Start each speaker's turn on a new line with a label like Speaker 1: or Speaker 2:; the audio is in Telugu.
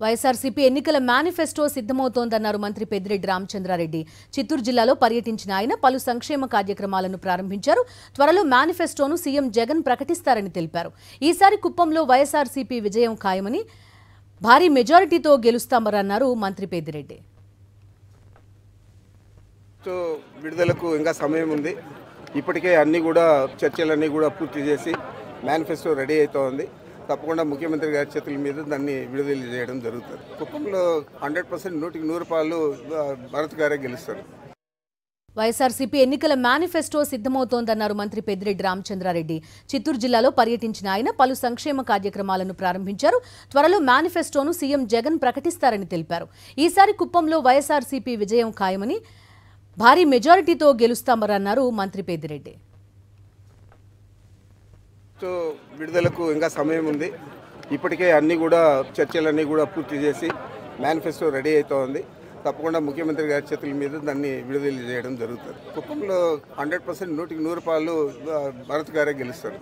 Speaker 1: వైఎస్ఆర్సీపీ ఎన్నికల మేనిఫెస్టో సిద్ధమవుతోందన్నారు మంత్రి పెద్దిరెడ్డి రామచంద్రారెడ్డి. చిత్తూరు జిల్లాలో పర్యటించిన ఆయన పలు సంక్షేమ కార్యక్రమాలను ప్రారంభించారు. త్వరలో మేనిఫెస్టోను సీఎం జగన్ ప్రకటిస్తారని తెలిపారు. ఈసారి కుప్పంలో వైఎస్ఆర్సీపీ విజయం ఖాయమని, భారీ మెజారిటీతో గెలుస్తామన్నారు మంత్రి పెద్దిరెడ్డి.
Speaker 2: విడుదలకు ఇంకా సమయం ఉంది. ఇప్పటికే అన్ని కూడా చర్చలన్నీ కూడా పూర్తి చేసి మేనిఫెస్టో రెడీ అవుతోంది. తప్పకుండా ముఖ్యమంత్రి గారి చేతుల మీద దాన్ని విడుదల చేయడం జరుగుతుంది. కుప్పంలో 100% 100% భరత్ గారే గెలుస్తారు.
Speaker 1: వైఎస్ఆర్సీపీ ఎన్నికల మేనిఫెస్టో సిద్ధమవుతోందన్నారు మంత్రి పెద్దిరెడ్డి రామచంద్రారెడ్డి. చిత్తూరు జిల్లాలో పర్యటించిన ఆయన పలు సంక్షేమ కార్యక్రమాలను ప్రారంభించారు. త్వరలో మేనిఫెస్టోను సీఎం జగన్ ప్రకటిస్తారని తెలిపారు. ఈసారి కుప్పంలో వైఎస్ఆర్సీపీ విజయం ఖాయమని, భారీ మెజారిటీతో గెలుస్తామన్నారు మంత్రి పెద్దిరెడ్డి.
Speaker 2: విడుదలకు ఇంకా సమయం ఉంది. ఇప్పటికే అన్ని కూడా చర్చలన్నీ కూడా పూర్తి చేసి మేనిఫెస్టో రెడీ అవుతోంది. తప్పకుండా ముఖ్యమంత్రి గారి చేతుల మీద దాన్ని విడుదల చేయడం జరుగుతుంది. కుప్పంలో 100% 100% భరత్ గారే గెలుస్తారు.